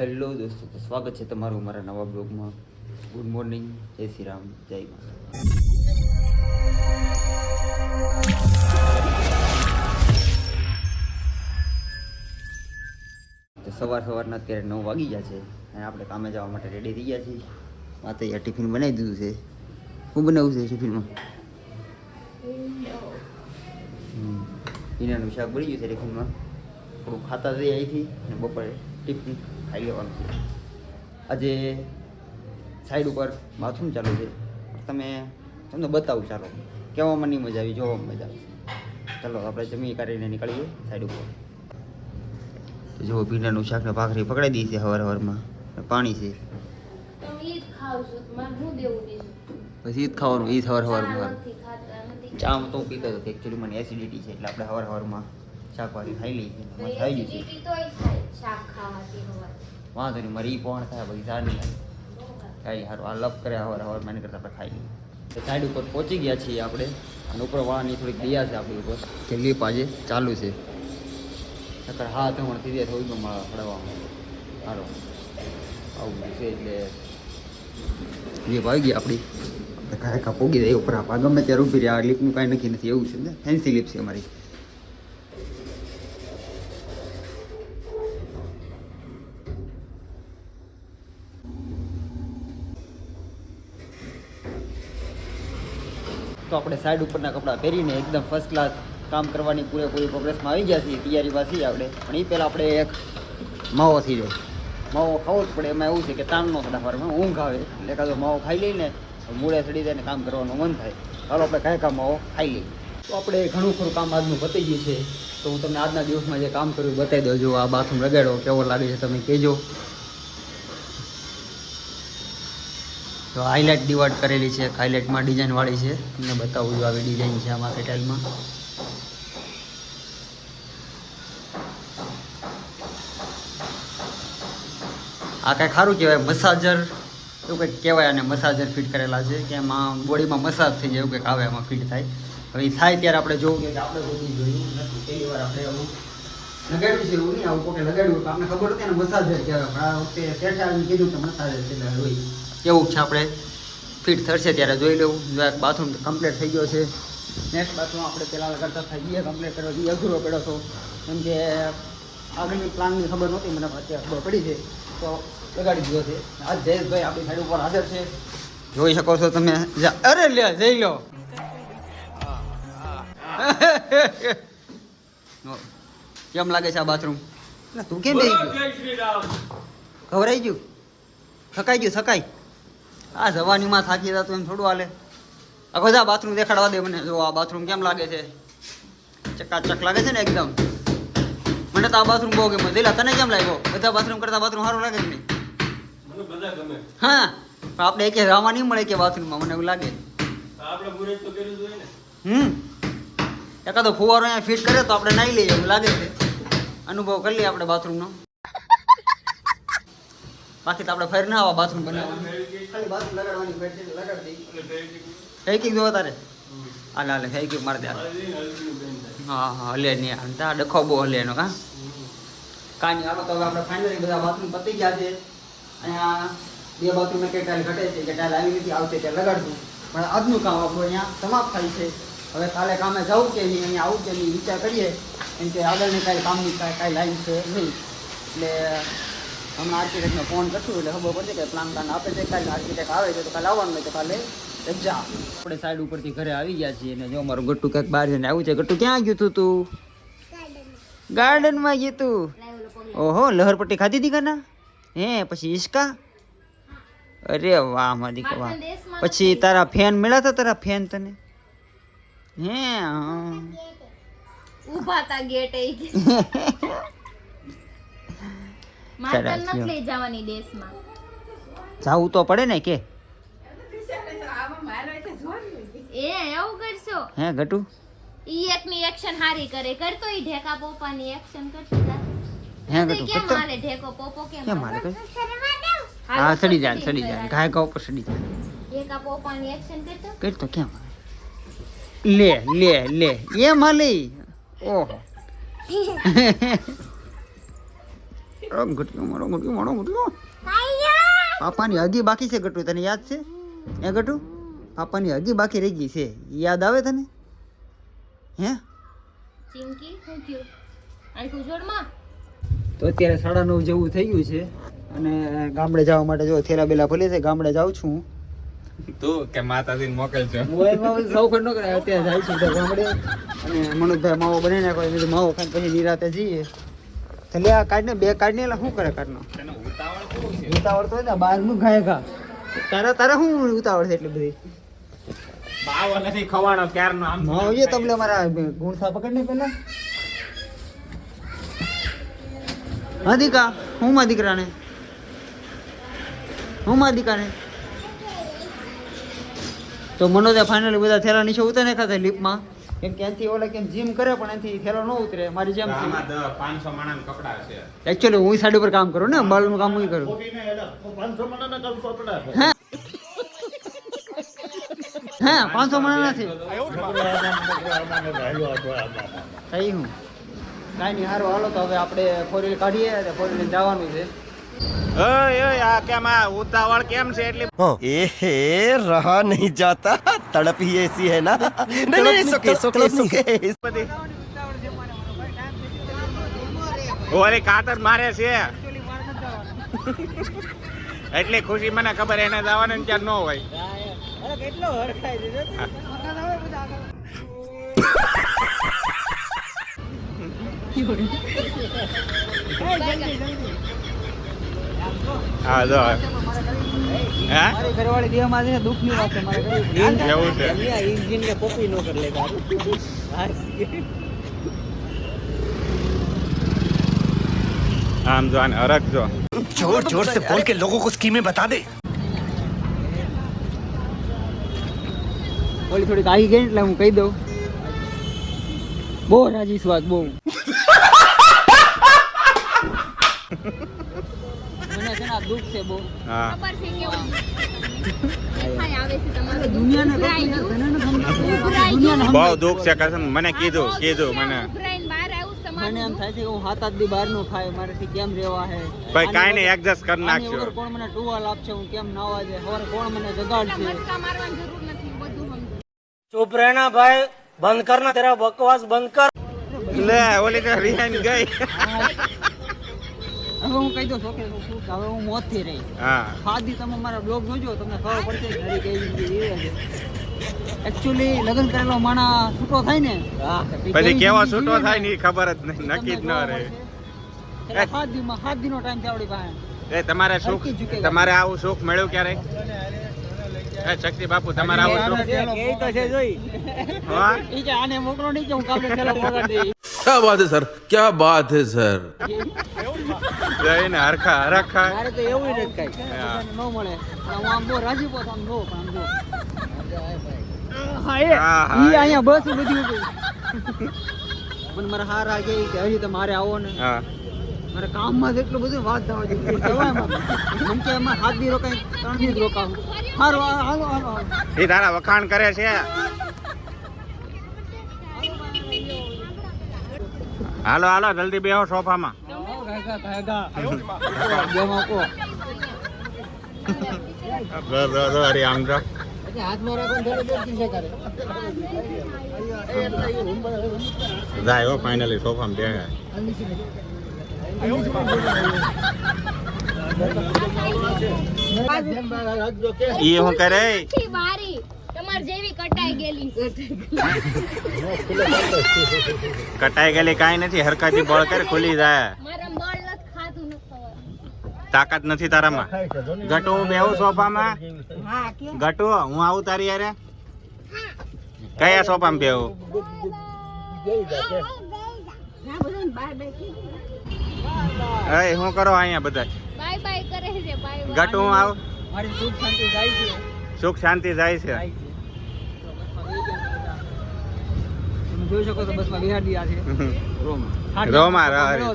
Hello દોસ્તો, તો સ્વાગત છે તમારું મારા નવા બ્લોગમાં. ગુડ મોર્નિંગ, જય શ્રી રામ, જય માતા. તો સવારના અત્યારે 9 વાગી ગયા છે અને આપણે કામે જવા માટે રેડી થઈ ગયા છીએ. માતાએ ટિફિન બનાવી દીધું છે. શું બનાવ્યું છે ટિફિનમાં? ઈંડાનું શાક બની ગયું છે ટિફિનમાં. થોડું ખાતા જઈએ અહીંથી અને બપોરે ટિફિન ખાઈ લેવાનું છે. આજે સાઈડ ઉપર બાથરૂમ ચાલુ છે. તમને બતાવું, ચાલો કહેવામાં નહીં મજા આવી, જોવામાં મજા આવશે. ચાલો આપણે જમી કરીને નીકળીએ સાઈડ ઉપર. જો ભીંડાનું શાક ને ભાખરી પકડાઈ દી છે હવારમાં. પાણી છે પછી ઈ જ ખાવાનું. ઈ સવારમાં ચા તો પીતો હતો. એકચ્યુઅલી મને એસિડિટી છે એટલે આપણે સવારમાં શાકભાજી ખાઈ લઈએ છીએ. મસ્ત આવી ગઈ છે. વાંધો નહીં, મારી ઈ પણ થાય પછી સારી થાય કાંઈ સારું. આ લપ કરે હવાર મને કરતાં આપણે ખાઈ લઈએ. સાઈડ ઉપર પહોંચી ગયા છીએ આપણે અને ઉપર વાળાની થોડીક દયા છે આપણી ઉપર કે લીપ આજે ચાલુ છે. નકર હા તો પણ થઈ જાય થોડી માળા ફળવામાં સારો આવું બધું છે. એટલે લીપ આવી ગઈ આપણી. કાંઈ પોગી જાય ઉપર આપણા ગમે ત્યારે ઊભી રહ્યા. લીપનું કાંઈ નક્કી નથી, એવું છે ને. ફેન્સી લીપ છે અમારી. તો આપણે સાઈડ ઉપરના કપડાં પહેરીને એકદમ ફર્સ્ટ ક્લાસ કામ કરવાની પૂરેપૂરી પ્રોગ્રેસમાં આવી ગયા છીએ. તૈયારીમાં છીએ આપણે. પણ એ પહેલાં આપણે એક માવો થઈ જાય. માવો ખાવો જ પડે. એમાં એવું છે કે તાણનો સવારમાં ઊંઘ આવે એટલે કાં તો માવો ખાઈ લઈને મૂળે ચડી જાય ને કામ કરવાનું મન થાય. ચાલો આપણે કાંઈ કામ માવો ખાઈ લઈએ. તો આપણે ઘણું ખરું કામ આજનું પતી ગયું છે. તો હું તમને આજના દિવસમાં જે કામ કર્યું બતાવી દઉં. જો આ બાથરૂમ લગાડો કેવો લાગે છે તમે કહેજો. તો હાઇલાઇટ ડિવાઇડ કરેલી છે. હાઇલાઇટમાં ડિઝાઇનવાળી છે. તમને બતાવું છું આવી ડિઝાઇન છે આમાં ટાઇલમાં. આ કાંઈ સારું કહેવાય, મસાજર એવું કંઈક કહેવાય. અને મસાજર ફિટ કરેલા છે કે એમાં બોડીમાં મસાજ થઈ જાય એવું કંઈક આવે, એમાં ફિટ થાય. હવે એ થાય ત્યારે આપણે જોવું કે આપણે કોઈ જોયું નથી. પહેલી વાર આપણે એવું લગાડ્યું છે. એવું નહીં આવું કોઈ લગાડ્યું આપણે ખબર હતી ને મસાજર કહેવાય. પણ આ વખતે શેઠે આવીને કીધું કે મસાજર છે એટલે હોય એવું છે. આપણે ફિટ થશે ત્યારે જોઈ લેવું. જો એક બાથરૂમ કમ્પ્લીટ થઈ ગયો છે. નેક્સ્ટ બાથરૂમ આપણે પહેલાં કરતા થઈ ગયા કમ્પ્લીટ કરવા એ અઘરો પડ્યો હતો. કેમ કે આગળની પ્લાનની ખબર નહોતી, મને અત્યારે ખબર પડી છે તો લગાડી દીધો છે. આજ જયેશભાઈ આપણી સાઈડ ઉપર હાજર છે, જોઈ શકો છો તમે. અરે લે જઈ લો. કેમ લાગે છે આ બાથરૂમ? તું કેમ બેસી ગયો? ખવરાઈ ગયું? થકાઈ ગયું? થકાઈ આ જવાનીમાં થાકી જતું એમ થોડું હાલે. આખો જા બાથરૂમ દેખાડવા દે મને. જો આ બાથરૂમ કેમ લાગે છે? ચકાચક લાગે છે ને એકદમ. મને તો આ બાથરૂમ બહુ ગમે. દિલા તને કેમ લાગ્યો? બધા બાથરૂમ કરતા બાથરૂમ સારું લાગે કે નહીં? મને બધા ગમે. હા, પણ આપણે એક રહેવા નહીં મળે કે બાથરૂમમાં, મને એવું લાગે. આપણે બુરેજ તો કર્યું જોઈએ ને. એકાદો ફુવારો અહીંયા ફિટ કરે તો આપણે નાઈ લઈએ એવું લાગે છે. અનુભવ કરી લઈએ આપણે બાથરૂમનો. બાકી તો આપણે ફેર ના આવા બાથરૂમ બનાવવાનું. ખાલી બાથરૂમ લગાડવાની બેઠી લગાડી દઈ. ફેંકી દો તારે. હાલે હાલે ફેંકી મારી દે. હા હા હલે નહીં. તા ડખો બહુ હલે એનો. કાંઈ નહીં. તો હવે આપણે ફાઇનલી બધા બાથરૂમ પતી ગયા છે. અહીંયા 2 બાથરૂમમાં કે ટાઈલ ઘટે છે કે ટાઈલ આવી નથી આવશે ત્યાં લગાડશું. પણ આજનું કામ આપણું અહીંયા સમાપ્ત થાય છે. હવે કાલે કામે જવું કે નહીં, અહીંયા આવું કે નહીં વિચાર કરીએ. કેમ કે આગળની કાંઈ કામની કાંઈ લાઈન છે નહીં. એટલે હમણાં આર્કિટેક્ટને ફોન કરશું એટલે ખબર પડશે કે પ્લાન આપે છે. કાલે આર્કિટેક્ટ આવે છે તો કાલે આવવાનું હોય તો કાલે જા. આપણે સાઈડ ઉપરથી ઘરે આવી ગયા છીએ અને જો મારું ગટ્ટુ ક્યાંક બહાર જઈને આવ્યું છે. ગટ્ટુ ક્યાં ગયું તું? તું ગાર્ડનમાં ગયું તું? ઓહો, લહરપટ્ટી ખાધી હતી કાના? હે પછી ઈસકા? અરે વાહ મારી વાહ. પછી તારા ફેન મળ્યા હતા? તારા ફેન તને હે ઉભા તા ગેટ એ માર્કેટ ન લઈ જવાની દેશમાં જાવું તો પડે ને કે એ એવું કરશો? હે ગટુ ઈ એકની એક્શન હારી કરે કરતો ઈ ઢેકા પોપાની એક્શન કરતો જા. હે ગટુ કેમ હાલે ઢેકો પોપો કેમ હાલે? હા સડી જાય ગાય ગા ઉપર સડી જાય. ઢેકા પોપાની એક્શન કરતો કેમ લે એમ હાલે. ઓહો પાપાની હગી બાકી છે ગટુ, તને યાદ છે? એ ગટુ પાપાની હગી બાકી રહી ગઈ છે, યાદ આવે તને? હે ચિંકી શું થયું? આખું જોડમાં તો અત્યારે 9:30 જેવું થઈ ગયું છે અને ગામડે જવા માટે જો થેલા બેલા ભલે છે, ગામડે જાઉં છું તું કે માતાજીને મોકલજો. મોબાઈલમાં સૌ ખંડ ન કરાય, અત્યારે જાય છું તો ગામડે અને મનોજભાઈ માવો બનાવી નાખો, એટલે માવો ખાઈને પછી નિરાતે જઈએ. તો લે આ કાઢને, બે કાઢને, એટલે શું કરે કાઢનો? તને ઉતાવળ કેવું છે? ઉતાવળ તો હોય ને, બહારનું ખાય ખા. તારા શું ઉતાવળ છે એટલી બધી? બાવો નથી ખવાણો ક્યારનો આમ. માવો છે તમને મારા ગુણસા પકડને પેલા. હા દીકા, હું માં દીકરાને, હું માં દીકાને. તો મનોજે ફાઇનલી બધા થેલા નીચે ઉતરે ને ખાતે લિફ્ટમાં, કેમ કે એનાથી ઓલા કેમ જીમ કરે પણ એનાથી થેલો ન ઉતરે મારી જેમ. આમાં 500 માણસના કપડા છે. એકચ્યુઅલી હું સાઈડ ઉપર કામ કરું ને, બળનું કામ હું કરું. હા 500 માણા નથી કઈ હું કાંઈ નહીં. સારું હાલો તો હવે આપણે 4 કાઢીએ, 4 જવાનું છે. ઓય ઓય આ કેમ આ ઉતાવળ કેમ છે એટલી? एहे रहा नहीं जाता तड़प ही ऐसी है ना नहीं नहीं सुके सुके सुके બધી ઓરે કાતર મારે છે એટલી ખુશી મને ખબર એને જવાનું ત્યાં ન હોય. કેટલો હરખાય છે હા જો હે મારી ઘરવાળી દેહમાં છે દુઃખની વાત છે મારે એવું છે. ઇન્જિન ને કોપી ન કરી લે આમ જો આને હરખ જો. जोर जोर से बोल के लोगों को स्कीमें बता दे ઓલી થોડીક આવી ગઈ એટલે હું કહી દઉં, બહુ રાજી સ્વાદ બહુ. મને છે ને આ દુઃખ છે બહુ. હા ખબર છે કેવું દેખાય આવે છે તમારું દુનિયાને ઉભરાઈ ગયું. તને નથી સમજાતું. ઉભરાઈ દુનિયાને બહુ સમજાતું. દુઃખ છે કસમ મને કીધું મને. ઉભરાઈને બહાર આવ્યું છે તમારું મને એમ થાય છે કે હું 7-8 દી બહારનું ખાય, મારાથી કેમ રહેવા હે. ભાઈ કાંઈ નહીં આની એડજસ્ટ કરી આની નાખજો. વગર કોણ મને ટુવાલ આપશે, હું કેમ નાવા જાય, સવારે કોણ મને જગાડશે. મસ્કા મારવાની જરૂર નથી, બધું સમજો. चुप रहना भाई बंद करना तेरा बकवास बंद कर લે ઓલી તો રિહાઈન ગઈ. હવે હું કહી દઉં છોકરી શું કે હવે હું મોતથી રહી. હા ખાધી તમે મારા બ્લોગ જોજો, તમને ખબર પડશે કે મારી કઈ જિંદગી એ છે. એકચ્યુઅલી લગ્ન કરેલો માણા છૂટો થાય ને, પછી કેવો છૂટો થાય ને ઈ ખબર જ નહીં, નક્કી જ ન રહે. 7 દીનો ટાઈમ છે આપણી પાસે. એ તમારે સુખ, તમારે આવું સુખ મળ્યું ક્યારે? એ શક્તિ બાપુ તમારે આવું સુખ એ તો છે જોઈ. હા? ઈ કે આને મોકલો નહીં કે હું કાલે થેલો પકડી દઈ. क्या बात है सर, क्या बाત है सર. જઈને હરખા હરખા. મારે તો એવું જ કઈ હા. ન મળે. પણ હું આમ બહુ રાજી પોત આમ જો પણ આમ જો. હા એ હા, હા. ઈ અહીંયા બસ બધી ઉભી. પણ મારા હારા કે હજી તમારે આવો ને, હા મારે કામમાં એટલું બધું વાત થવા જોઈએ જવાય એમાં. મન કે એમાં 7 દી રોકાય, 3 દી જ રોકાવું. હાલો હાલો હાલો એ તારા વખાણ કરે છે. હાલો હાલો જલ્દી બેહો સોફામાં. અરે આમ જો હાથમાં રાખો જાય હો ફાઇનલી સોફામાં બેહે. ઈ હું કરે? થી બારી તમાર જેવી કટાઈ ગયેલી છે. કટાઈ ગયેલી કાંઈ નથી, હરખાથી બળ કર ખુલી જાય. મારા બળ નથી ખાતું નથી ખબર. તાકાત નથી તારામાં. ગટુ હું બેહું સોફામાં. ગટુ હું આવું તારી યારે. કયા સોફામાં બેહું? એ હું કરો અહીંયા બધા? બાય બાય કરે છે બાય. ગટુ હું આવું. મારી સુખ શાંતિ જાય છે. સુખ શાંતિ જાય છે. તમે જોઈ શકો તો બસમાં બિહાર દિયા છે. રોમા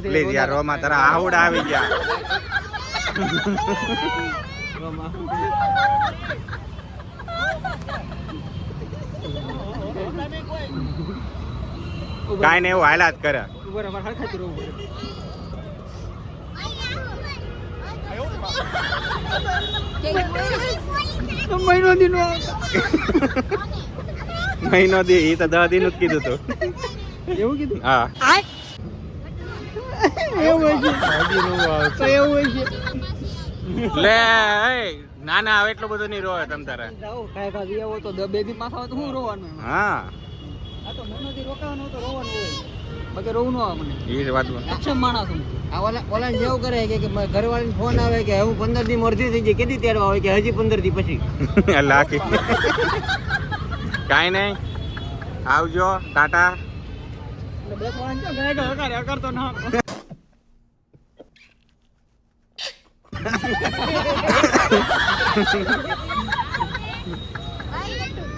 પ્લીઝ યાર રોમા તારા આવડા આવી ગયા. રોમા. કાંઈ ને એવું હાલાત કરે. બરાબર હરખાતી રહું. મહિનો દીનો મહિનો દી એ તો 10 દિન જ કીધું તું. એવું કીધું હા એવું હોય છે તો એવું હોય છે લે ના ના હવે એટલું બધું નહીં રોવે તમ તારે. જાઓ કાંઈ કાંઈ આવો તો 2 દી પાછા આવે તો શું રોવાનું હા આ તો મહિનોથી રોકાવાનું તો રોવાનું હોય બાકી રોવું ન આવે મને એ જ વાત. અક્ષમ માણસ હું ઓલા જેવું કરે કે ઘરવાળીને ફોન આવે કે હું 15 દી અડધી થઈ ગઈ કેટલી તેડવા આવે કે હજી 15 દી પછી લાખી કાંઈ નહીં આવજો ટાટા. બસ વાંચો ગાય કરતો ના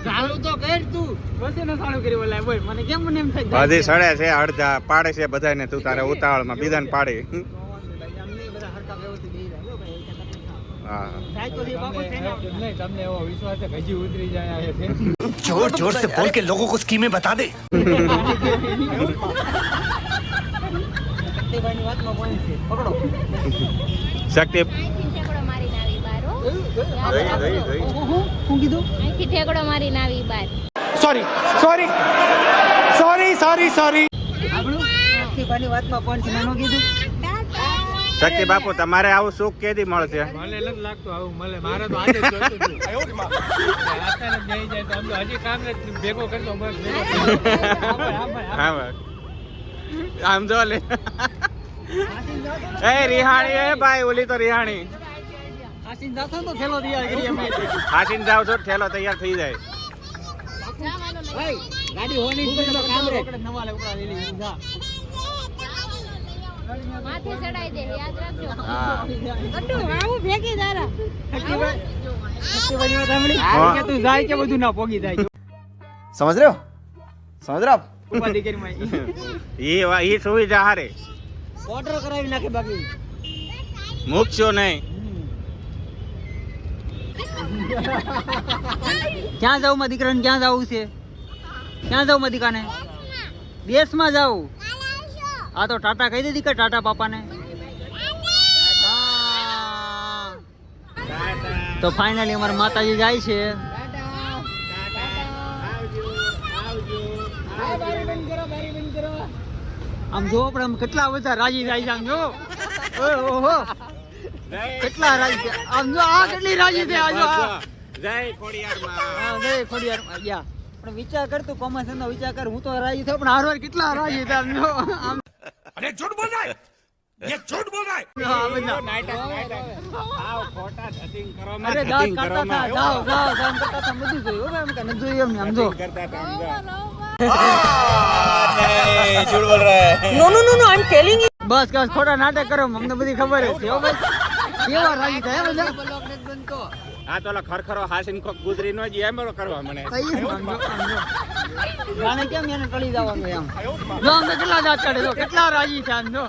ચાલુ તો કર તું બસ એને ચાલુ કરી બોલાય બોલ મને કેમ મને એમ થાય હજી સડે છે અડધા પાડે છે બધાને તું તારે ઉતાવળમાં બીજાને પાડી. બધા હરકા વ્યવસ્થિત બેહી રહ્યા જો ભાઈ હા સાહેબ તો એ બાપુ છે ને नहीं તમને એવો વિશ્વાસ છે કે હજી ઉતરી જાય છે जोर जोर से बोल के लोगों को स्कीमें बता दे. શક્તિભાઈની વાતમાં પોઈન્ટ છે પકડો શક્તિ અહીંથી ઠેકડો મારીને આવી બાર હો. શું કીધું અહીંથી ઠેકડો મારીને આવી બાર. આપણું શક્તિભાઈની વાતમાં પોઈન્ટ છે મેં કીધું શક્તિ બાપુ તમારે આવું સુખ કેદી મળશે? મને નથી લાગતું આવું મળે મારે તો આજે જ જોતું હતું અત્યારે જ નહીં જાય તો આમ તો હજી કામ ને ભેગો કરતો બસ ભેગો હા બસ. આમ જો લે એ રિહાણી એ ભાઈ ઓલી તો રિહાણી આસીન જાતો તો થેલો તૈયાર કરી અમે હાસીને જાવ છો ઠેલો તૈયાર થઈ જાય. જવાનું નહીં. ભાઈ ગાડી હોની છે તો કામ રે નવા લે ઉપરા લઈ લે જા માથે ચડાઈ દે યાદ રાખજો. હા શક્તિભાઈની વાત સાંભળી હા. કે તું જાય કે બધું ના પોગી જાય समझ रहे हो आप? ઉપાધિ કરી માં એ સુવિધા હારે ઓર્ડર કરાવી નાખે બાકી મૂકશો નહીં. ક્યાં જાવ માં દીકરાને ક્યાં જવું છે ક્યાં જાવ માં દીકાને દેશમાં જાવ આ તો ટાટા કહી દીધી કે ટાટા પાપાને હા. તો ફાઇનલી અમારા માતાજી જાય છે આમ જો આપણે આમ કેટલા બધા રાજી થાય છે આમ જો ઓહો કેટલા રાજી છે આમ જો આ કેટલી રાજી છે આ જો આ જય ખોડિયારમાં. હા, જય ખોડિયારમાં ગયા. પણ વિચાર કર તું કોમર્સ નો વિચાર કર હું તો રાજી થયો પણ હારવાર કેટલા રાજી થયા આમ જો આમ अरे झूठ बोल रहा है ये झूठ बोल रहा है. આ બધા. આવ ખોટા ધતિંગ કરો માં, અરે ધતિંગ દાંત કરો કાઢતા માં. હતા જાઓ જાઓ જામ કરતા હતા બધું જોયું હો, એમ કે નથી જોયું એમ ને આમ જો કરતા હતા આમ જો. झूठ बोल रहा है. બસ બસ ખોટા નાટક કરો અમને બધી ખબર જ છે હો ભાઈ કેવા રાજી થાય હે બધા આ તો ઓલા ખરખરો હાસીને કોક ગુજરી નો જ એમ કરવા મને. કઈ આમ જો આમ જો જાણે કેમ એને ટળી જવાનું એમ જો અમને કેટલા દાંત કાઢે જો કેટલા રાજી છે આમ જો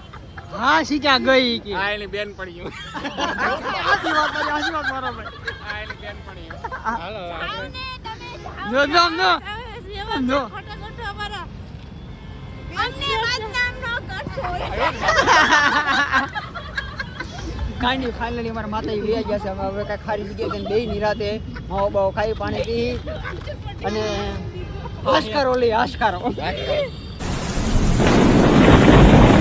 હા શીખ્યા ગઈ કે આ એની બેન પડી આશીર્વાદ મારી આશીર્વાદ મારો ભાઈ આ એની બેન પડી જો જો આમ જો આમ જો કાંઈ નહીં ફાઇનલી મારા માતાજી લઈ ગયા છે અમે હવે કાંઈ ખારી જગ્યાએ જઈને બેહી નિરાતે માવો બાવો ખાઈ પાણી પી અને આશકારો લઈ આશકારો